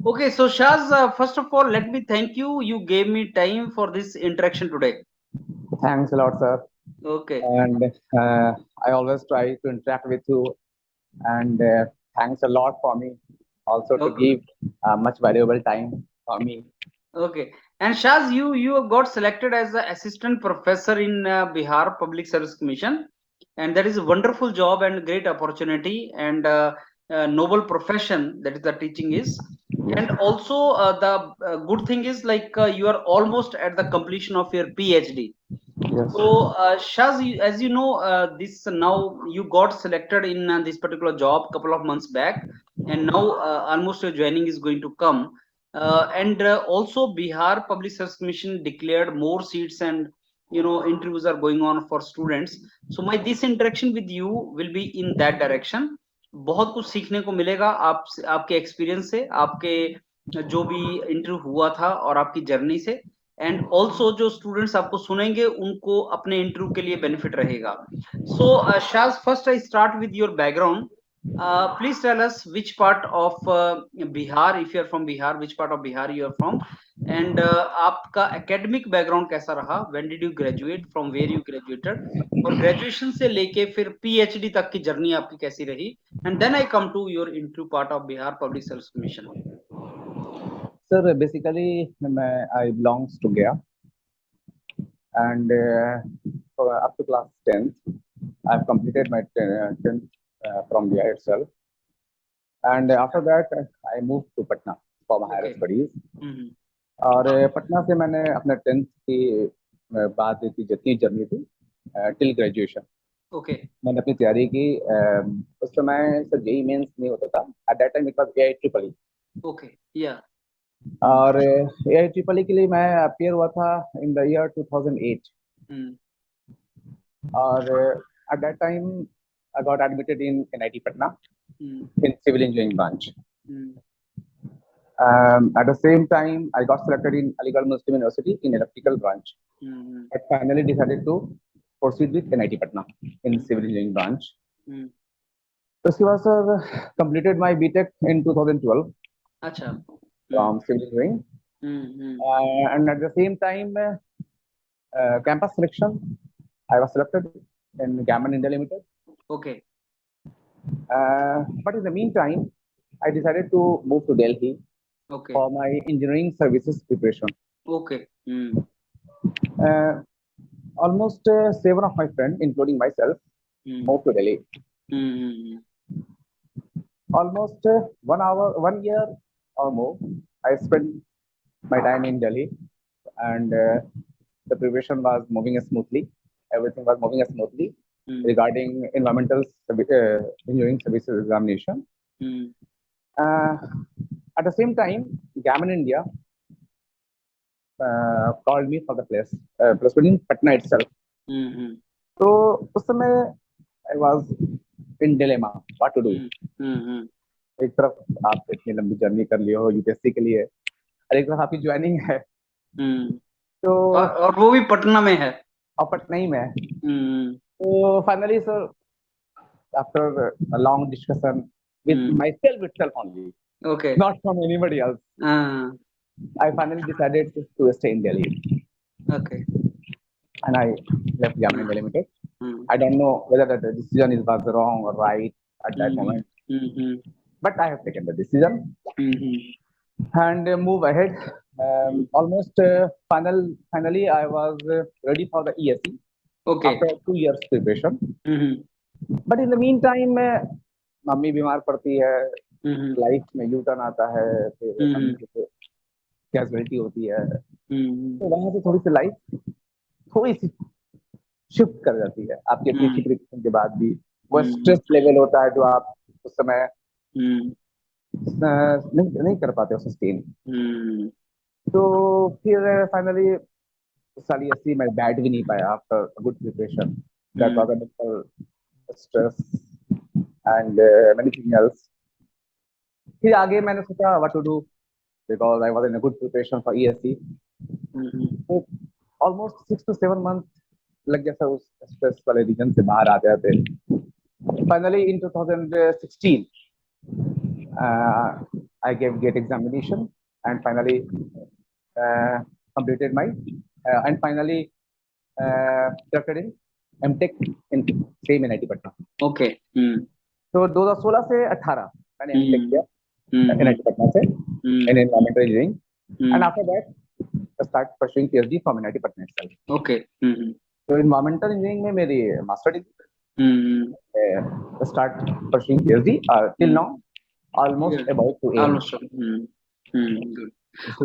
Okay, so Shaz, first of all, let me thank you. You gave me time for this interaction today. Thanks a lot, sir. Okay, And I always try to interact with you. And thanks a lot for me also to okay, give much valuable time for me. okay. And Shaz, you have got selected as the assistant professor in Bihar Public Service Commission, and that is a wonderful job and great opportunity and noble profession that is the teaching is. Yes, And also the good thing is like you are almost at the completion of your PhD. yes, So, Shaz, as you know, this now you got selected in this particular job couple of months back, and now almost your joining is going to come. And also, Bihar Public Service Commission declared more seats, and interviews are going on for students. So, my this interaction with you will be in that direction. बहुत कुछ सीखने को मिलेगा आप आपके experience से, आपके जो भी इंटरव्यू हुआ था और आपकी जर्नी से, एंड ऑल्सो जो स्टूडेंट्स आपको सुनेंगे उनको अपने इंटरव्यू के लिए बेनिफिट रहेगा. So Shaz, first I start with your background. Please tell us which part of Bihar, if you are from Bihar, which part of Bihar you are from, and आपका एकेडमिक बैकग्राउंड कैसा रहा, when did you graduate, from where you graduated, और graduation से लेके फिर PhD तक की journey आपकी कैसी रही, and then I come to your interview part of Bihar public service commission. sir. Basically, I belongs to Gaya, and up to class 10th, I've completed my 10th from Gaya itself. And after that, I moved to Patna for my higher okay. studies. और पटना से मैंने अपने 10th की बाद की जितनी journey थी till graduation okay. मैंने अपनी तैयारी की। उस समय सर जेई मेंस नहीं होता था। Eight that time it was AI triple E. Okay. या. और एआई ट्रिपल ई के लिए मैं अपियर हुआ था इन द ईयर 2008। और at that time I got admitted in NIT Patna in civil engineering branch. At the same time, I got selected in Aligarh Muslim University in electrical branch. I finally decided to proceed with NIT Patna in civil engineering branch. So, sir, completed my BTech in 2012 अच्छा. from civil engineering. And at the same time, campus selection, I was selected in Gammon India Limited. Okay. But in the meantime, I decided to move to Delhi okay. for my engineering services preparation. Okay. Uh, Almost 7 of my friends, including myself, moved to Delhi. Almost 1 year or more, I spent my time in Delhi, and the preparation was moving smoothly. Everything was moving smoothly regarding engineering services examination. Uh, at the same time, Gammon India called me for the placement in Patna itself. तो उस समय I was in dilemma what to do. एक तरफ आप इतनी लंबी journey कर लिए हो यूपीएससी के लिए, और एक तरफ आपकी ज्वाइनिंग है, तो और वो भी पटना में है। और पटना ही में है। तो finally sir after a long discussion with myself itself only, okay. not from anybody else, I finally decided to stay in Delhi, okay. and I left Gammon India Limited. I don't know whether the decision was wrong or right at that moment, but I have taken the decision and move ahead. Almost finally, I was ready for the ESE okay. after 2 years preparation. But in the meantime, mummy बीमार पड़ती है, life में U turn आता है, फिर mummy की casualty होती है, तो वहां से थोड़ी सी लाइफ थोड़ी सी शिफ्ट कर जाती है। आपके पीछे प्रिपरेशन के बाद भी वो स्ट्रेस लेवल होता है जो आप उस समय नहीं कर पाते हो सस्टेन। तो फिर फाइनली साली अस्सी मैं बैठ भी नहीं पाया after good preparation, that was a mental stress and anything else. फिर आगे मैंने सोचा what to do because I was in a good preparation for ESC. तो ऑलमोस्ट 6 to 7 months लग गया था उस स्ट्रेस वाले रीजन से बाहर आ जाते। Finally in 2016 I gave GATE examination and finally completed my and finally conducted in MTech in same NIT Patna. Okay. तो 2016 से 18 मैंने MTech किया हम्म NIT Patna से in environmental engineering, and after that I start pursuing PhD from NIT Patna itself. Okay. तो environmental engineering में मेरी master degree, start pursuing PhD till now almost about to end. Good.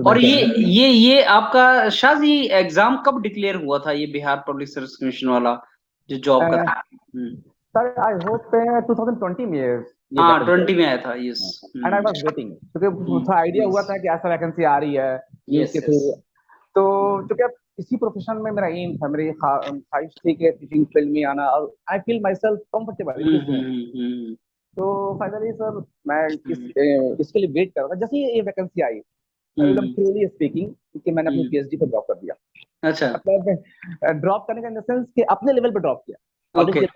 और ये आपका शायद ये exam कब डिक्लेयर हुआ था, ये बिहार पब्लिक सर्विस कमीशन वाला जो जॉब का था? सर आई होप 2020 में हाँ 20 में आया था. Yes. And I was waiting क्योंकि थोड़ा आइडिया हुआ था कि ऐसा वैकेंसी आ रही है न्यूज़ के थ्रू. तो क्योंकि अब इसी प्रोफेशन में मेरा एम था, मेरी ख्वाहिश थी कि टीचिंग फील्ड में आना, और I feel my self comfortable. तो फाइनली सर मैं इसके लिए वेट कर रहा था. जैसे ये वैकेंसी आई एकदम ट्रूली स्पीकिंग कि मैंने अपनी पीएचडी को ड्रॉप कर दिया. अच्छा. मतलब ड्रॉप करने का इन द सेंस कि अपने लेवल पे ड्रॉप किया. ओके.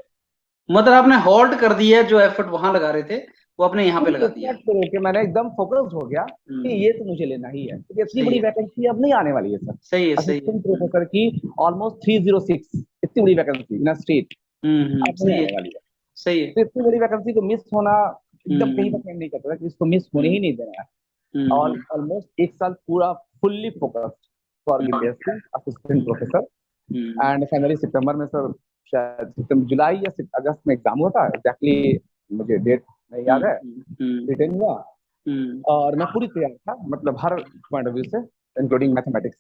मतलब आपने होल्ड कर दिया, जो एफर्ट वहां लगा रहे थे वो आपने यहाँ पे लगा दिया. कि मैंने एकदम फोकस्ड हो गया कि ये तो मुझे लेना ही है, क्योंकि इतनी बड़ी वैकेंसी अब नहीं आने वाली है सर. सही है. असिस्टेंट प्रोफेसर की ऑलमोस्ट 306 इतनी बड़ी वैकेंसी इन स्टेट अब नहीं आने वाली है. सही है. तो इतनी बड़ी वैकेंसी को मिस होना एकदम कहीं तक नहीं करता था कि इसको मिस होने ही नहीं देना है. और ऑलमोस्ट एक साल पूरा fully focused for BPSC assistant professor. And finally सितंबर में सर, शायद सितंबर जुलाई या अगस्त में एग्जाम हुआ था. एग्जैक्टली मुझे डेट नहीं याद है. रिटर्न हुआ और मैं पूरी तैयार था, मतलब हर पॉइंट ऑफ व्यू से इंक्लूडिंग मैथमेटिक्स.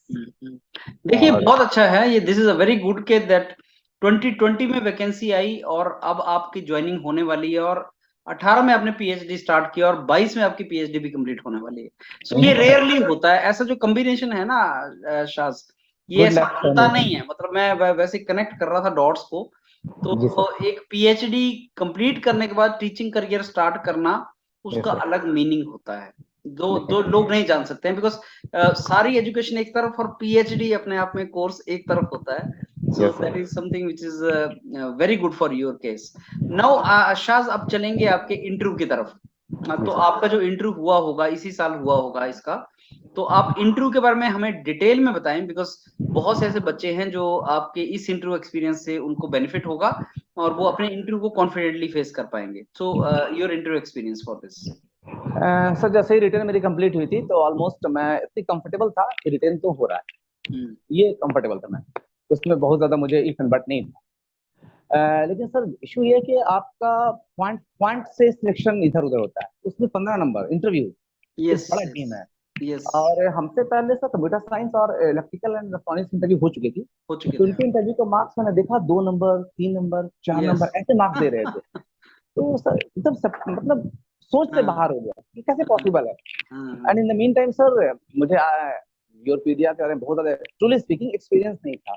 देखिए बहुत अच्छा है ये. This is a very good के दैट 2020 में वैकेंसी आई और अब आपकी ज्वाइनिंग होने वाली है, और 18 में आपने पीएचडी स्टार्ट किया और 22 में आपकी पीएचडी भी कंप्लीट होने वाली है. सो ये रेयरली होता है ऐसा जो कॉम्बिनेशन है ना शाज, ये ऐसा होता नहीं है. मतलब मैं वैसे कनेक्ट कर रहा था डॉट्स को. तो एक पीएचडी कंप्लीट करने के बाद टीचिंग करियर स्टार्ट करना, उसका अलग मीनिंग होता है. दो लोग नहीं जान सकते हैं, बिकॉज सारी एजुकेशन एक तरफ और पीएचडी अपने आप में कोर्स एक तरफ होता है. So that is something which is very good for your case. Now Shaz अब चलेंगे आपके इंटरव्यू की तरफ. तो आपका जो इंटरव्यू हुआ होगा इसी साल हुआ होगा इसका, तो आप इंटरव्यू के बारे में हमें डिटेल में बताएं, बिकॉज बहुत से ऐसे बच्चे हैं जो आपके इस इंटरव्यू एक्सपीरियंस से उनको बेनिफिट होगा और वो अपने इंटरव्यू को कॉन्फिडेंटली फेस कर पाएंगे. So your interview experience for this. Sir जैसे ही रिटर्न मेरी कंप्लीट हुई थी तो ऑलमोस्ट मैं इतनी कंफर्टेबल था कि रिटर्न तो हो रहा है, ये कंफर्टेबल था मैं. उसमें बहुत ज्यादा मुझे इफ एंड बट नहीं था. लेकिन सर इशू ये है कि आपका पॉइंट से सिलेक्शन इधर उधर होता है. उसमें 15 नंबर इंटरव्यू, बड़ा टीम है. और हमसे पहले सर कंप्यूटर साइंस और इलेक्ट्रिकल एंड इलेक्ट्रॉनिक्स इंटरव्यू हो चुकी थी. तो उनके इंटरव्यू का मार्क्स मैंने देखा 2 नंबर 3 नंबर 4 नंबर ऐसे मार्क्स दे रहे थे. तो सर एकदम मतलब सोच से बाहर हो गया कि कैसे पॉसिबल है. And in the mean time sir मुझे योरपीडिया के बारे में बहुत ज्यादा ट्रूली स्पीकिंग एक्सपीरियंस नहीं था,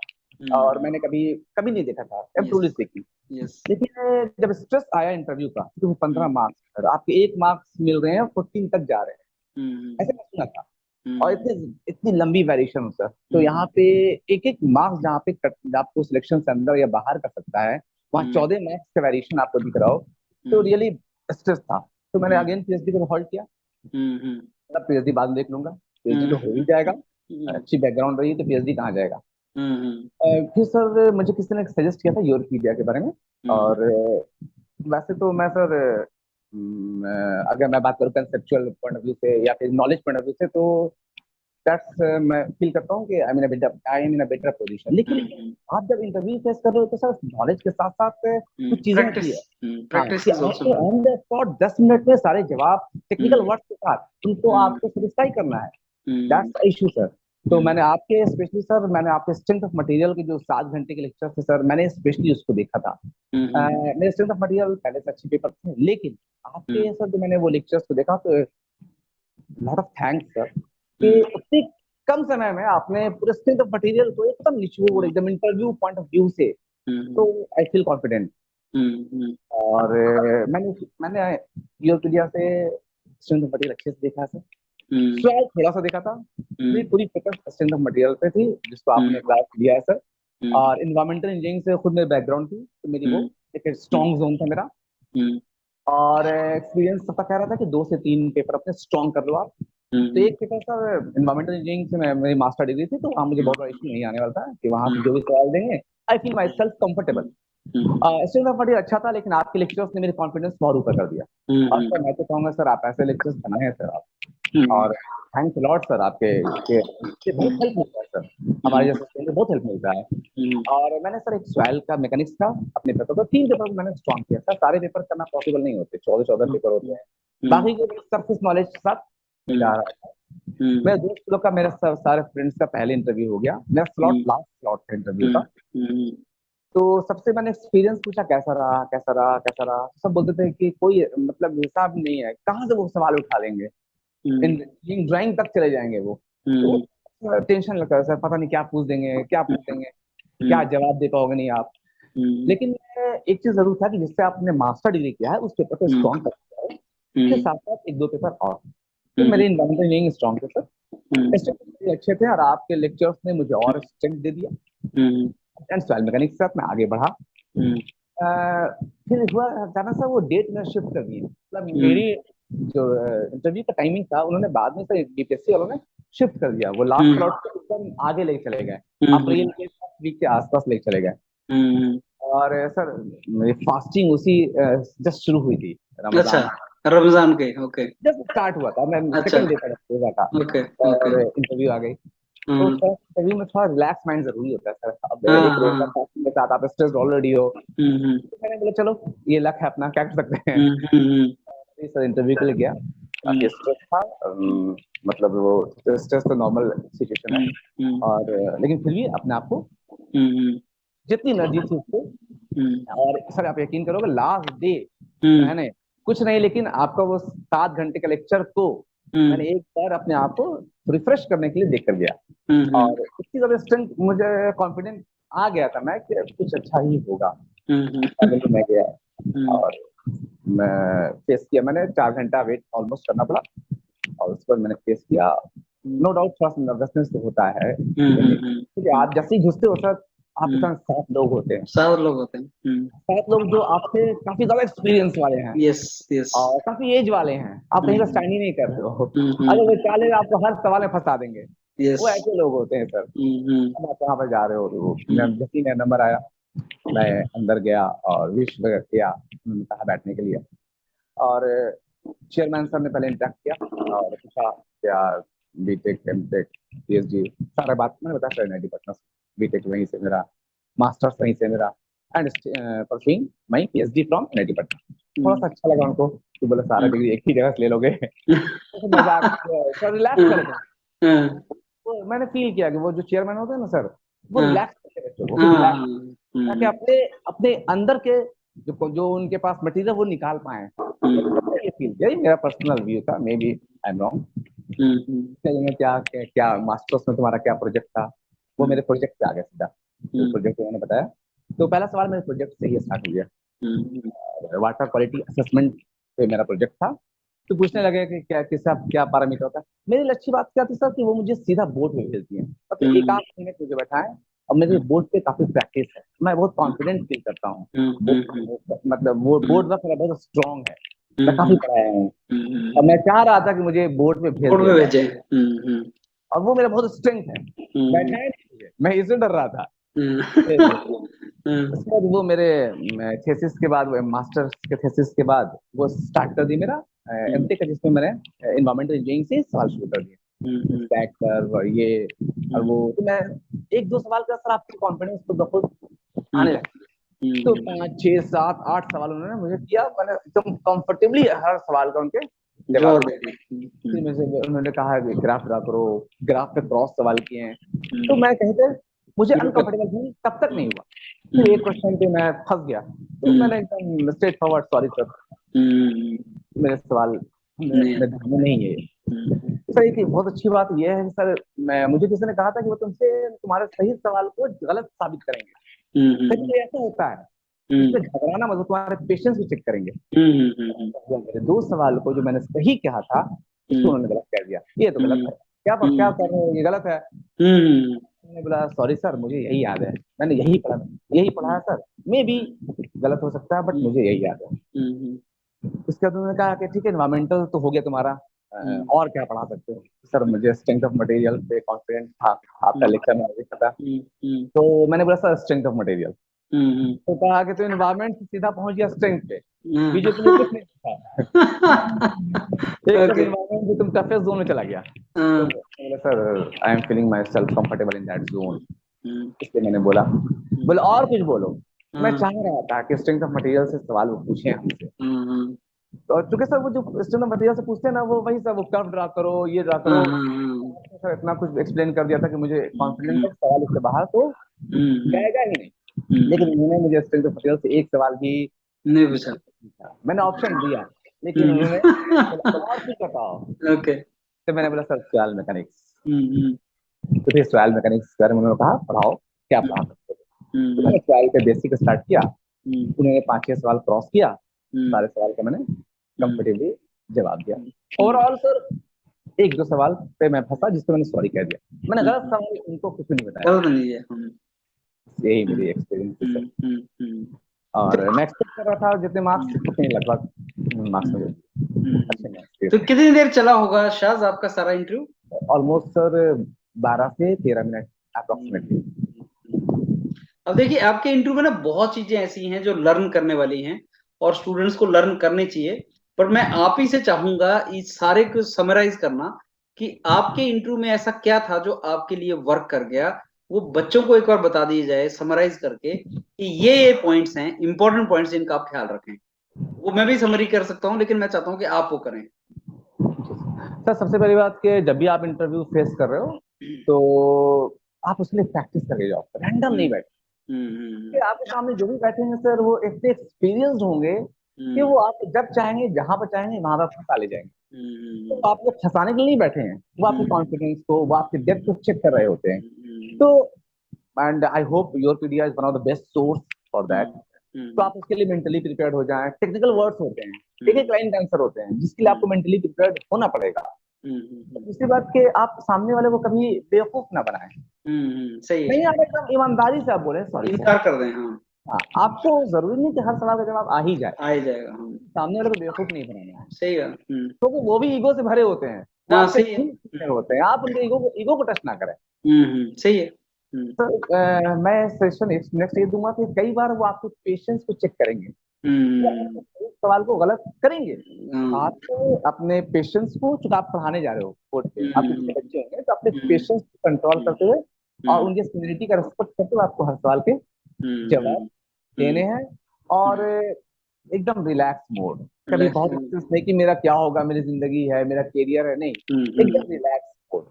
और मैंने कभी नहीं देखा था ट्रूली स्पीकिंग. लेकिन जब स्ट्रेस आया इंटरव्यू का, तो 15 मार्क्स आपके 1 मार्क्स मिल रहे हैं 14 तक जा रहे हैं, ऐसे मैं सुना था. और इतनी लंबी वेरिएशन सर. तो यहाँ पे एक एक मार्क्स जहाँ पे आपको सिलेक्शन से अंदर या बाहर कर सकता है, वहाँ 14 मार्क्स का वेरिएशन आपको दिख रहा हो, तो रियली स्ट्रेस था. तो मैंने अगेन पीएचडी को होल्ड किया. पीएचडी बाद में देख लूंगा, पीएचडी तो हो ही जाएगा. अच्छी बैकग्राउंड रही तो पीएचडी कहाँ जाएगा. फिर सर मुझे किसी ने सजेस्ट किया था योरपीडिया के बारे में. और वैसे तो मैं सर अगर मैं बात करूँ कंसेप्चुअल पॉइंट ऑफ व्यू से या फिर नॉलेज पॉइंट ऑफ व्यू से, तो दैट्स मैं फील करता हूँ कि I am in a better position. लेकिन आप जब इंटरव्यू फेस कर रहे हो तो सर नॉलेज के साथ साथ कुछ चीजें होती है. ऑन द स्पॉट 10 मिनट में सारे जवाब टेक्निकल वर्ड्स के साथ उनको आपको सेटिस्फाई करना है. That's issue sir. तो मैंने आपके स्पेशली सर मैंने आपके स्ट्रेंथ ऑफ मटेरियल के जो 7 घंटे के लेक्चर थे सर, मैंने स्पेशली उसको देखा था. मेरे स्ट्रेंथ ऑफ मटेरियल पहले से अच्छे पेपर थे, लेकिन आपके सर जो मैंने वो लेक्चर्स को देखा तो लॉट ऑफ थैंक्स सर कि उतनी कम समय में आपने पूरे स्ट्रेंथ ऑफ मटेरियल को एकदम निचोड़ एकदम इंटरव्यू पॉइंट ऑफ व्यू से. तो आई फील कॉन्फिडेंट. और मैंने योरपीडिया से स्ट्रेंथ ऑफ मटेरियल अच्छे से देखा सर. थोड़ा सा देखा था, पूरी फोकस स्ट्रेंथ ऑफ मटेरियल पे थी जिसको आपने क्लास लिया है सर. और एनवायरमेंटल इंजीनियरिंग से खुद मेरी बैकग्राउंड थी, तो मेरी वो एक स्ट्रॉन्ग जोन था मेरा. और एक्सपीरियंस सबका कह रहा था कि 2 से 3 पेपर अपने स्ट्रॉन्ग कर लो आप। तो एक पेपर सर एनवायरमेंटल इंजीनियरिंग से, मैं मेरी मास्टर डिग्री थी, तो वहाँ मुझे बहुत बड़ा इशू नहीं आने वाला था कि वहाँ से जो भी सवाल देंगे I feel my self comfortable. Student of अच्छा था, लेकिन आपके लेक्चर्स ने मेरे कॉन्फिडेंस बहुत ऊपर कर दिया। और सर मैं तो कहूँगा सर, आप ऐसे लेक्चर्स बनाए हैं सर आप, और थैंक्स लॉट सर आपके इससे बहुत हेल्प मिलता है सर, हमारे जैसे स्टूडेंट को बहुत हेल्प मिलता है। और मैंने सर एक सॉइल का मैकेनिक्स था अपने पेपर को, 3 पेपर मैंने स्ट्रॉन्ग किया सर। सारे पेपर करना पॉसिबल नहीं होते, 14 14 पेपर होते हैं, बाकी के सरफेस नॉलेज सब मैं जा रहा था। मेरे दोस्त लोग का, मेरे सारे फ्रेंड्स का पहले इंटरव्यू हो गया, मेरा स्लॉट लास्ट स्लॉट का इंटरव्यू था। तो सबसे मैंने एक्सपीरियंस पूछा, कैसा रहा कैसा रहा कैसा रहा, सब बोलते थे कि कोई मतलब हिसाब नहीं है, कहाँ से वो सवाल उठा लेंगे, इन ड्राइंग तक चले जाएंगे वो। तो टेंशन लगता है सर, पता नहीं क्या पूछ देंगे क्या पूछ देंगे, क्या जवाब दे पाओगे नहीं आप। लेकिन एक चीज जरूर था कि जिससे आपने मास्टर डिग्री किया है उस पेपर को स्ट्रॉन्ग कर दिया है, उसके साथ साथ 1 2 पेपर और। तो मेरे इन्वायरमेंटल इंजीनियरिंग स्ट्रॉन्ग थे सर, टेस्ट अच्छे थे, और आपके लेक्चर्स ने मुझे और स्ट्रेंथ दे दिया, एंड सॉइल मैकेनिक्स के साथ मैं आगे बढ़ा। फिर हुआ अचानक से वो डेट में शिफ्ट कर दी, मतलब मेरी जो इंटरव्यू का टाइमिंग था उन्होंने बाद में सर बीपीएससी वालों ने शिफ्ट कर दिया, वो लास्ट स्लॉट से एकदम आगे लेके चले गए, अप्रैल के वीक के आसपास लेके चले गए। और सर मेरी फास्टिंग उसी जस्ट शुरू हुई थी, अच्छा, रमजान रमजान के, ओके। जस्ट स्टार्ट हुआ था, मैं अच्छा, सेकंड डे पर रोजा था, ओके ओके। और इंटरव्यू आ गई। तो सर इंटरव्यू में थोड़ा रिलैक्स माइंड जरूरी होता है सर, अब हाँ एक रोजा हाँ। फास्टिंग के साथ आप स्ट्रेस ऑलरेडी हो। हम्म तो मैंने बोला चलो ये लक है अपना, क्या कर सकते हैं। हम्म हम्म सर इंटरव्यू के लिए गया, काफी स्ट्रेस था, मतलब वो स्ट्रेस तो नॉर्मल सिचुएशन है, और लेकिन फिर भी अपने आप को जितनी एनर्जी थी उसको। और सर आप यकीन करोगे, लास्ट डे मैंने कुछ नहीं, लेकिन आपका वो 7 घंटे का लेक्चर को मैंने एक बार अपने आप को रिफ्रेश करने के लिए देख कर गया, और इतनी ज्यादा स्ट्रेंथ, मुझे कॉन्फिडेंस आ गया था मैं कि कुछ अच्छा ही होगा। फाइनली मैं गया, और मैं फेस किया, मैंने 4 घंटा वेट ऑलमोस्ट करना पड़ा, और उस पर मैंने फेस किया। नो डाउट थोड़ा सा नर्वसनेस तो होता है, क्योंकि आप जैसे ही घुसते हो सर, आपके साथ 7 लोग होते हैं, 7 लोग होते हैं। 7 लोग जो आपसे काफी ज्यादा एक्सपीरियंस वाले हैं यस यस। और काफी एज वाले हैं, आप कहीं का स्टैंड ही नहीं कर रहे हो, अगर वो चाले आपको हर सवाल में फंसा देंगे, यस। वो ऐसे लोग होते हैं सर। अब आप कहाँ पर जा रहे हो, तो जैसे ही मेरा नंबर आया, मैं अंदर गया और विश वगैरह किया, उन्होंने कहा बैठने के लिए, और चेयरमैन सर ने पहले इंटरेक्ट किया और पूछा क्या बीटेक एमटेक पीएचडी, सारा बात मैंने बताया सर, एनआईटी पटना से बीटेक वहीं से मेरा, मास्टर्स वहीं से मेरा, and pursuing my PhD from NIT Patna. थोड़ा सा अच्छा लगा उनको कि बोले सारा डिग्री एक ही जगह से ले लोगे, तो मजाक सर रिलैक्स कर दो। तो मैंने फील किया कि वो जो चेयरमैन होते हैं ना सर, वो रिलैक्स करते रहते हैं, वो रिलैक्स, ताकि अपने अपने अंदर के जो जो उनके पास मटेरियल वो निकाल पाए। ये फील किया, ये मेरा पर्सनल व्यू था, maybe I am wrong. क्या क्या मास्टर्स में तुम्हारा क्या प्रोजेक्ट था, वो मेरे प्रोजेक्ट पे आ गया सीधा, तो प्रोजेक्ट मैंने बताया। तो पहला सवाल मेरे प्रोजेक्ट से ही स्टार्ट हो गया, वाटर क्वालिटी असेसमेंट पे मेरा प्रोजेक्ट था। तो पूछने लगे कि क्या किसका क्या पैरामीटर होता है। मेरी अच्छी बात क्या थी सर कि वो मुझे सीधा बोर्ड पे भेज दिए, मतलब एक आध महीने मुझे बैठाए, और मेरे बोर्ड पे काफी प्रैक्टिस है, मैं बहुत कॉन्फिडेंट फील करता हूँ, मतलब वो बोर्ड वर्क मेरा बहुत स्ट्रॉन्ग है, मैं काफी पढ़ाया हूँ, और मैं चाह रहा था कि मुझे बोर्ड पे भेज बोर्ड दिया में जाए, भेजे। और वो मेरा बहुत स्ट्रेंथ है, बैठाए नहीं मुझे, मैं इससे डर रहा था। उसके बाद वो मेरे थेसिस के बाद, मास्टर्स के थेसिस के बाद वो स्टार्ट कर दी मेरा एमटेक का, जिसमें मैंने एनवायरमेंटल इंजीनियरिंग से सवाल शुरू कर दिए, स्टैक पर और ये और वो। तो मैं 1 2 सवाल का सर आपको कॉन्फिडेंस तो बहुत आने लगा, तो 5 6 7 8 सवाल उन्होंने मुझे किया, मैंने एकदम कंफर्टेबली हर सवाल का उनके जवाब जवाब दिया। फिर मुझे उन्होंने कहा कि ग्राफ ड्रा करो, ग्राफ पे क्रॉस सवाल किए हैं, तो मैं कहते मुझे अनकंफर्टेबल फील तब तक नहीं हुआ। फिर एक क्वेश्चन पे मैं फंस गया, तो मैंने एकदम स्ट्रेट फॉरवर्ड, सॉरी सर मेरे सवाल मेरे ध्यान में नहीं है। सर एक बहुत अच्छी बात यह है कि सर, मैं मुझे किसी ने कहा था कि वो तुमसे तुम्हारे सही सवाल को गलत साबित करेंगे, कभी तो ऐसा होता है, इसमें घबराना मत, तुम्हारे पेशेंस को चेक करेंगे। मेरे 2 सवाल को जो मैंने सही कहा था उसको उन्होंने गलत कह दिया, ये तो गलत है, क्या क्या कर रहे हो, ये गलत है। मैंने बोला सॉरी सर, मुझे यही याद है, मैंने यही पढ़ा है सर, मे भी गलत हो सकता है, बट मुझे यही याद है। उसके बाद उन्होंने कहा कि ठीक है एनवायरमेंटल तो हो गया तुम्हारा, और क्या पढ़ा सकते हो? सर मुझे स्ट्रेंथ ऑफ मटेरियल पे कॉन्फिडेंस था, आपका लेक्चर में मुझे पता, तो मैंने बोला सर स्ट्रेंथ ऑफ मटेरियल, तो कहा कि तो एनवायरमेंट से सीधा पहुंच गया स्ट्रेंथ पे, बीच में तुमने कुछ नहीं सीखा। एकदम एनवायरमेंट में तुम टफेस्ट जोन में चला गया। तो बोला sir I am feeling my self comfortable in that zone, इसलिए मैंने बोला बोला और कुछ बोलो। मैं चाह रहा था कि स्ट्रेंथ ऑफ मटेरियल से सवाल वो पूछे हमसे, तो चूंकि सर वो जो स्ट्रेंथ ऑफ मटेरियल से पूछते हैं ना, वो वही सर वो कर्व ड्रा करो, ये ड्रा करो, सर इतना कुछ एक्सप्लेन कर दिया था कि मुझे कॉन्फिडेंस है सवाल उससे बाहर तो जाएगा ही नहीं। लेकिन उन्होंने मुझे स्ट्रेंथ ऑफ मटेरियल से एक सवाल भी नहीं पूछा। मैंने ऑप्शन दिया, लेकिन उन्होंने और कुछ बताओ। ओके। तो मैंने बोला सर सॉइल मैकेनिक्स, तो फिर सॉइल मैकेनिक्स के बारे में उन्होंने कहा पढ़ाओ, क्या पढ़ा सकते हो? तो मैंने सॉइल पे बेसिक स्टार्ट किया, उन्होंने 5-6 सवाल क्रॉस किया, सारे सवाल का मैंने कंफर्टेबली जवाब दिया। ओवरऑल सर 1-2 सवाल पे मैं फंसा जिसको मैंने सॉरी कह दिया, मैंने गलत सवाल उनको कुछ नहीं बताया। यही मेरी एक्सपीरियंस है। और मैं एक्सपेक्ट कर रहा था जितने मार्क्स उतने लगभग मार्क्स मिले, अच्छे मार्क्स। तो कितनी देर चला होगा शाज आपका सारा इंटरव्यू? ऑलमोस्ट सर 12 से 13 मिनट अप्रोक्सीमेटली। अब देखिए आपके इंटरव्यू में ना बहुत चीजें ऐसी हैं जो लर्न करने वाली हैं और स्टूडेंट्स को लर्न करनी चाहिए, पर मैं आप ही से चाहूंगा इस सारे को समराइज करना कि आपके इंटरव्यू में ऐसा क्या था जो आपके लिए वर्क कर गया, वो बच्चों को एक बार बता दिया जाए समराइज करके कि ये पॉइंट्स हैं, इंपॉर्टेंट पॉइंट्स जिनका आप ख्याल रखें। वो मैं भी समरी कर सकता हूँ, लेकिन मैं चाहता हूँ कि आप वो करें। सर सबसे पहली बात कि जब भी आप इंटरव्यू फेस कर रहे हो तो आप उसके लिए प्रैक्टिस करके जाओ, रैंडम नहीं बैठे। आपके सामने जो भी बैठेंगे सर वो इतने एक्सपीरियंस्ड होंगे कि वो आप जब चाहेंगे जहां पर चाहेंगे वहां पर फंसा ले जाएंगे। तो आपको फंसाने के लिए नहीं बैठे हैं, वो आपके कॉन्फिडेंस को, वो आपके डेप्थ को चेक कर रहे होते हैं। तो and I hope your pedia is one of the best source for that. तो आप उसके लिए मेंटली प्रिपेयर्ड हो जाएं। टेक्निकल वर्ड्स होते हैं, एक एक लाइन का आंसर होते हैं, जिसके लिए आपको मेंटली प्रिपेयर्ड होना पड़ेगा। दूसरी बात कि आप सामने वाले को कभी बेवकूफ ना बनाएं। सही नहीं, आप एकदम ईमानदारी से आप बोले सॉरी इनकार कर दें। हाँ, आपको जरूरी नहीं कि हर सवाल का जवाब आ ही जाए, आ ही जाएगा। सामने वाले को बेवकूफ नहीं बनाना है। सही है। क्योंकि वो भी ईगो से भरे होते हैं, वो आपसे नहीं होते हैं, आप उनके ईगो को टच ना करें। सही है। तो मैं सजेशन नेक्स्ट ये दूंगा कि कई बार वो आपके पेशेंस को चेक करेंगे, एक सवाल को गलत करेंगे। आपको अपने पेशेंस को, चूंकि आप पढ़ाने जा रहे हो कोर्ट पे, आपके बच्चे होंगे, तो अपने पेशेंस को कंट्रोल करते हुए और उनकी कम्युनिटी का रिस्पेक्ट करते हुए आपको हर सवाल के जवाब देने हैं। और एकदम रिलैक्स मोड, कभी बहुत स्ट्रेस नहीं कि मेरा क्या होगा, मेरी जिंदगी है, मेरा करियर है, नहीं, एकदम रिलैक्स मोड।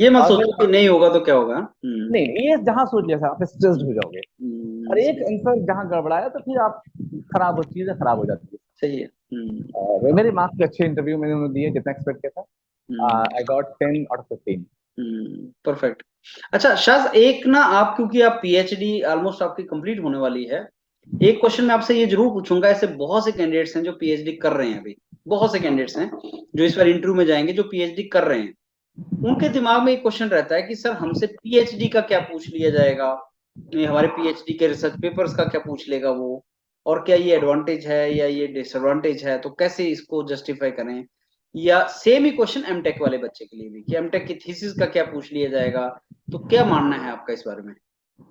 ये मत सोचो कि नहीं होगा तो क्या होगा। नहीं, ये जहां सोच लिया आप स्ट्रेस्ड हो जाओगे, और एक आंसर जहां गड़बड़ाया तो फिर आप खराब हो, चीजें खराब हो जाती है। सही है। और मेरे मार्क्स अच्छे इंटरव्यू मैंने उन्हें दिए जितना एक्सपेक्ट किया था। I got 10 out of 15। Perfect. अच्छा शाज, एक ना आप, क्योंकि आप पीएचडी ऑलमोस्ट आपकी कंप्लीट होने वाली है, एक क्वेश्चन मैं आपसे ये जरूर पूछूंगा। ऐसे बहुत से कैंडिडेट्स हैं जो पीएचडी कर रहे हैं, अभी बहुत से कैंडिडेट्स हैं जो इस बार इंटरव्यू में जाएंगे जो पीएचडी कर रहे हैं। उनके दिमाग में एक क्वेश्चन रहता है कि सर हमसे पीएचडी का क्या पूछ लिया जाएगा, हमारे पीएचडी के रिसर्च पेपर्स का क्या पूछ लेगा वो, और क्या ये एडवांटेज है या ये डिसएडवांटेज है, तो कैसे इसको जस्टिफाई करें। या सेम ही क्वेश्चन एमटेक वाले बच्चे के लिए भी कि एमटेक की थीसिस का क्या पूछ लिया जाएगा, तो क्या मानना है आपका इस बारे में?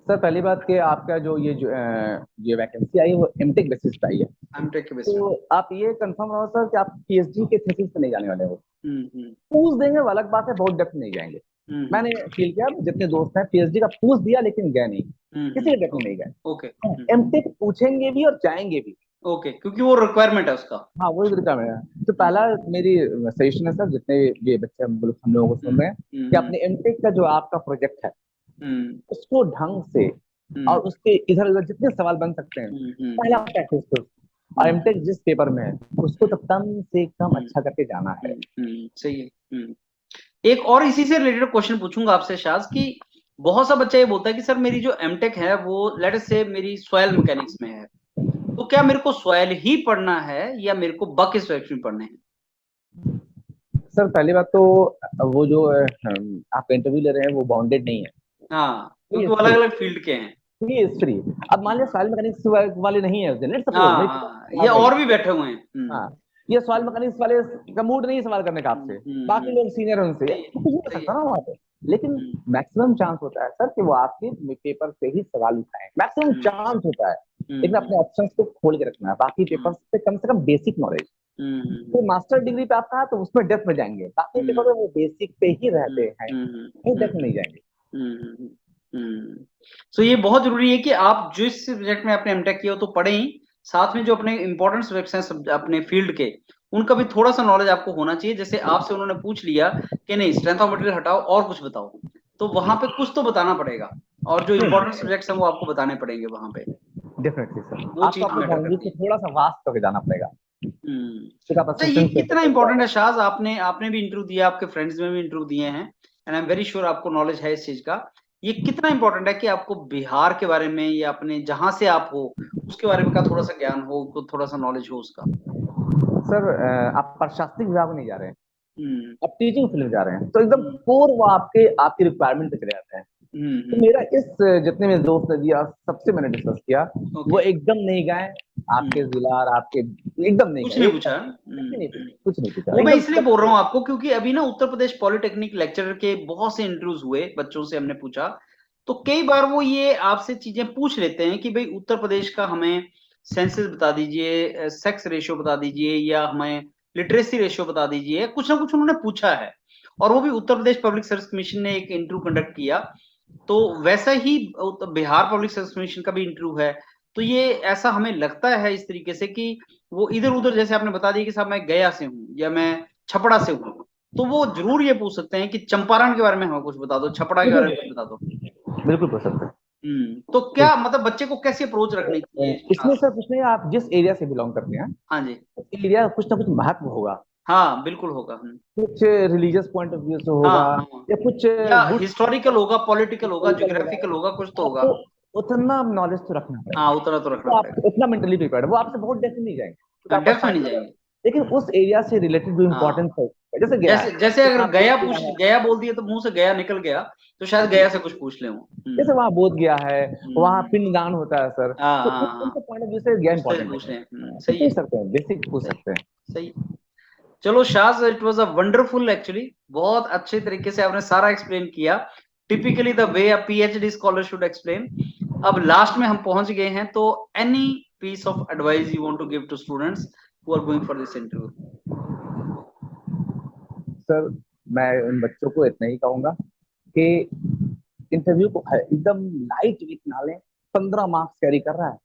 सर पहली बात कि आपका जो ये वैकेंसी आई वो एमटेक बेसिस पे आई है, एमटेक के बेसिस तो आप ये कंफर्म रहो सर कि आप पीएचडी के थीसिस पे नहीं जाने वाले हो। पूछ देंगे वो अलग बात है, बहुत डेप्थ नहीं जाएंगे। मैंने फील किया, जितने दोस्त हैं पीएचडी का पूछ दिया लेकिन गए नहीं, किसी के डेप्थ में नहीं गए। ओके। एमटेक पूछेंगे भी और जाएंगे भी। ओके, क्योंकि वो रिक्वायरमेंट है उसका। हाँ, वो रिक्वायरमेंट है। तो पहला मेरी सजेशन है सर, जितने ये बच्चे हम लोगों को सुन रहे हैं, कि अपने एमटेक का जो आपका प्रोजेक्ट है उसको ढंग से और उसके इधर उधर जितने सवाल बन सकते हैं पहले आप प्रैक्टिस करो। और एमटेक जिस पेपर में है उसको तो कम से कम अच्छा करके जाना है। सही है। एक और इसी से रिलेटेड क्वेश्चन पूछूंगा आपसे शाज, कि बहुत सा बच्चा ये बोलता है कि सर मेरी जो एमटेक है वो लेट अस से मेरी सॉइल मैकेनिक्स में है, तो क्या मेरे को सॉइल ही पढ़ना है या मेरे को बाकी सब्जेक्ट्स भी पढ़ने हैं? सर पहली बात तो वो जो आप इंटरव्यू ले रहे हैं वो बाउंडेड नहीं है। हाँ, क्योंकि वो अलग अलग फील्ड के हैं। He is free. अब मान लिया सॉइल मैकेनिक्स वाले नहीं है उस दिन, लेट्स हाँ सपोज हाँ, ये और भी बैठे हुए हैं। हाँ, ये सॉइल मैकेनिक्स वाले का मूड नहीं है सवाल करने का आपसे, बाकी लोग सीनियर है उनसे, कुछ नहीं कर सकता ना वहाँ पे। लेकिन मैक्सिमम चांस होता है सर कि वो आपके पेपर से ही सवाल उठाएं, मैक्सिमम चांस होता है। लेकिन अपने ऑप्शंस को खोल के रखना है, बाकी पेपर से कम बेसिक नॉलेज। तो मास्टर डिग्री पे आपका है तो उसमें डेप्थ में जाएंगे, बाकी पेपर में वो बेसिक पे ही रहते हैं, कहीं डेप्थ में नहीं जाएंगे। सो ये बहुत जरूरी है कि आप जिस सब्जेक्ट में आपने एमटेक किया हो तो पढ़े ही, साथ में जो अपने इंपॉर्टेंट सब्जेक्ट्स हैं अपने फील्ड के, उनका भी थोड़ा सा नॉलेज आपको होना चाहिए। जैसे आपसे उन्होंने पूछ लिया कि नहीं स्ट्रेंथ ऑफ मटेरियल हटाओ और कुछ बताओ, तो वहां पे कुछ तो बताना पड़ेगा, और जो इंपॉर्टेंट सब्जेक्ट्स हैं वो आपको बताने पड़ेंगे वहां पे। डेफिनेटली सर, वो आपको चीज अपने मैटर बाउंड्री करती को है। थोड़ा सा वास्ट करके जाना पड़ेगा। फिर आप अच्छा, ये असिस्टेंट कितना प्रोफेसर इंपॉर्टेंट जाओगे। है शाज? आपने आपने भी इंटरव्यू दिया, आपके फ्रेंड्स में भी इंटरव्यू दिए हैं, and I am very sure आपको नॉलेज है इस चीज का। ये कितना इंपॉर्टेंट है कि आपको बिहार के बारे में या अपने जहां से आप हो उसके बारे में का थोड़ा सा ज्ञान हो, को थोड़ा सा नॉलेज हो उसका। सर आप प्रशासनिक विभाग में नहीं जा रहे हैं, हम्म आप टीचिंग फील्ड में जा रहे हैं, तो एकदम कोर वो आपकी रिक्वायरमेंट पे चले जाते हैं। तो मेरा इस जितने मेरे दोस्त ने दिया सबसे मैंने डिस्कस किया, वो ओके। एकदम नहीं गए आपके जिला और आपके, एकदम नहीं कुछ गए, नहीं एक पूछा। कुछ नहीं पूछा, कुछ नहीं पूछा, वो मैं एकदम इसलिए बोल रहा हूँ आपको क्योंकि अभी ना उत्तर प्रदेश पॉलिटेक्निक लेक्चरर के बहुत से इंटरव्यूज हुए, बच्चों से हमने पूछा, तो कई बार वो ये आपसे चीजें पूछ लेते हैं कि भाई उत्तर प्रदेश का हमें सेंसस बता दीजिए, सेक्स रेशियो बता दीजिए, या हमें लिटरेसी रेशियो बता दीजिए, कुछ ना कुछ उन्होंने पूछा है। और वो भी Uttar Pradesh public service commission ने एक इंटरव्यू कंडक्ट किया, तो वैसा ही बिहार पब्लिक सर्विस कमीशन का भी इंटरव्यू है। तो ये ऐसा हमें लगता है इस तरीके से कि वो इधर उधर, जैसे आपने बता दिया कि साहब मैं गया से हूँ या मैं छपड़ा से हूँ, तो वो जरूर ये पूछ सकते हैं कि चंपारण के बारे में हमें कुछ बता दो, छपड़ा के बारे में कुछ बता दो। बिल्कुल पूछ सकते हैं। तो क्या मतलब बच्चे को कैसी अप्रोच रखनी चाहिए इसमें खास? सर कुछ नहीं, आप जिस एरिया से बिलोंग करते हैं हाँ जी। उस एरिया का कुछ ना कुछ महत्व होगा, हाँ बिल्कुल होगा। कुछ रिलीजियस पॉइंट ऑफ व्यू से हाँ होगा, हाँ, या कुछ या गुड हिस्टोरिकल होगा, पॉलिटिकल होगा, हिस्टोरिकल होगा। ज्योग्राफिकल होगा, कुछ तो होगा। आपको उतना नॉलेज तो रखना हाँ पड़ेगा, उतना तो रखना तो आप पड़ेगा। उतना मेंटली प्रिपेयर्ड, वो आपसे बहुत डेप्थ नहीं जाएंगे क्योंकि हाँ आपका डेफ में साइंस नहीं है। जाएंगे। लेकिन उस एरिया से रिलेटेड जो हाँ, इम्पोर्टेंस है, जैसे गया है, जैसे जैसे तो अगर वहाँ बोध गया गया पूछ, है, गया बोल दिया तो मुंह से गया निकल गया, तो शायद गया से कुछ पूछ ले वो। जैसे वहाँ बोध गया है, वहाँ हम्म, पिंडदान होता है सर, हाँ तो हाँ हाँ, उनके पॉइंट ऑफ व्यू से गया उससे इंपॉर्टेंट पूछ है। रहे हैं। तो सही है। पूछ सकते हैं, बेसिक पूछ सही सकते हैं। सही। चलो Shaz, it was a wonderful actually, बहुत अच्छे तरीके से आपने सारा एक्सप्लेन किया, typically the way a PhD scholar should explain. अब लास्ट में हम पहुंच गए हैं, तो any piece of advice you want to give to students who are going for this interview? Sir मैं उन बच्चों को इतना ही कहूंगा कि इंटरव्यू को एकदम लाइट वेट ना लें, 15 मार्क्स कैरी कर रहा है,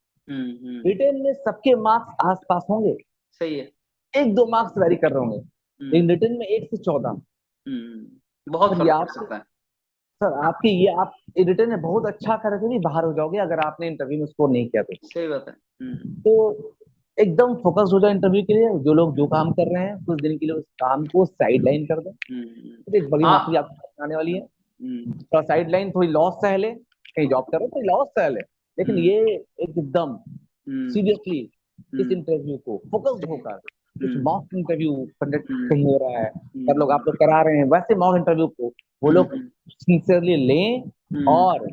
रिटेन में सबके मार्क्स आसपास होंगे, सही है। 1-2 मार्क्स वैरी कर रहे होंगे, हम्म लेकिन रिटेन में 1 से 14। बहुत सर ये फर्क पड़ आपकी सकता है। सर आपकी ये आप रिटेन में बहुत अच्छा करके भी बाहर हो जाओगे अगर आपने इंटरव्यू में स्कोर नहीं किया तो। सही बात है। तो एकदम फोकस हो जाए इंटरव्यू के लिए, जो लोग जो काम कर रहे हैं कुछ दिन के लिए उस काम को साइड लाइन कर दें। तो एक बड़ी नौकरी हाँ। आपको आने वाली है, थोड़ा साइड लाइन, थोड़ी लॉस सह ले, कहीं जॉब करो तो लॉस सह ले, लेकिन ये एकदम सीरियसली इस इंटरव्यू को फोकस्ड होकर, कुछ मॉक इंटरव्यू कंडक्ट कहीं हो रहा है, सब लोग आप लोग करा रहे हैं, वैसे मॉक इंटरव्यू को वो लोग सिंसियरली लें और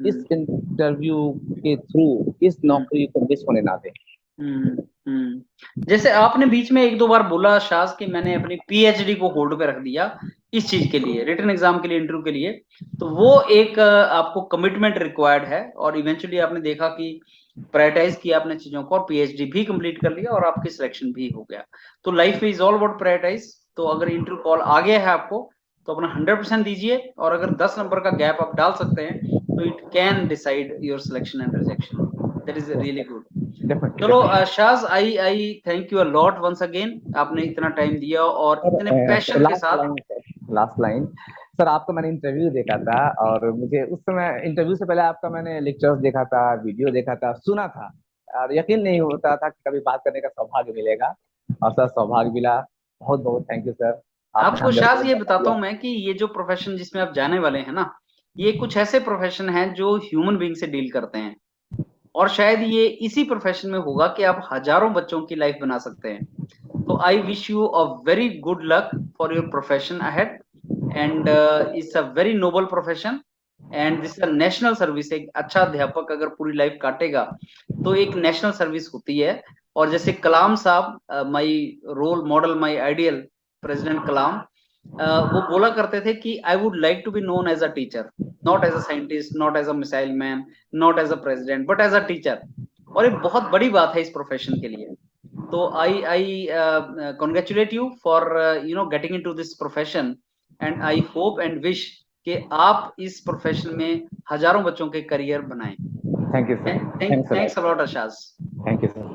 इस इंटरव्यू के थ्रू इस नौकरी को मिस होने ना दें। जैसे आपने बीच में एक दो बार बोला शाज कि मैंने अपनी पीएचडी को होल्ड पे रख दिया इस चीज के लिए, रिटन एग्जाम के लिए, इंटरव्यू के लिए, तो वो एक आपको कमिटमेंट रिक्वायर्ड है, और इवेंचुअली आपने देखा कि प्रायोरिटाइज किया अपने चीजों को और पीएचडी भी कंप्लीट कर लिया और आपकी सिलेक्शन भी हो गया। तो लाइफ में इज ऑल अबाउट प्रायोरिटाइज। तो अगर इंटरव्यू कॉल आ गया है आपको, तो अपना 100% दीजिए, और अगर 10 नंबर का गैप आप डाल सकते हैं तो it can decide your selection and rejection. That is really good. चलो Shaz, I thank you a lot once again, आपने इतना टाइम दिया और इतने पैशन के साथ। लास्ट लाइन सर, आपका मैंने इंटरव्यू देखा था और मुझे उस समय इंटरव्यू से पहले आपका मैंने लेक्चर्स देखा था, वीडियो देखा था, सुना था, और यकीन नहीं होता था कि कभी बात करने का सौभाग्य मिलेगा, और सर सौभाग्य मिला। बहुत बहुत थैंक यू सर, आपने आपको हमें शायद बहुत ये मौका बताता दिया। हूँ मैं कि ये जो प्रोफेशन जिसमें आप जाने वाले हैं ना, ये कुछ ऐसे प्रोफेशन हैं जो ह्यूमन बीइंग से डील करते हैं, और शायद ये इसी प्रोफेशन में होगा कि आप हजारों बच्चों की लाइफ बना सकते हैं। तो I wish you a very good luck for your profession ahead, and it's a very noble profession, and this national service. एक अच्छा अध्यापक अगर पूरी लाइफ काटेगा तो एक नेशनल सर्विस होती है। और जैसे कलाम साहब, my role model, my ideal president Kalam, वो बोला करते थे कि I would like to be known as a teacher, not as a scientist, not as a missile man, not as a president, but as a teacher. और ये बहुत बड़ी बात है इस प्रोफेशन के लिए। तो आई congratulate you for getting into this profession, and I hope and wish कि आप इस प्रोफेशन में हजारों बच्चों के करियर बनाएं। Thank you, sir. Thanks a lot. Thanks a lot अशाज। Thank you, sir.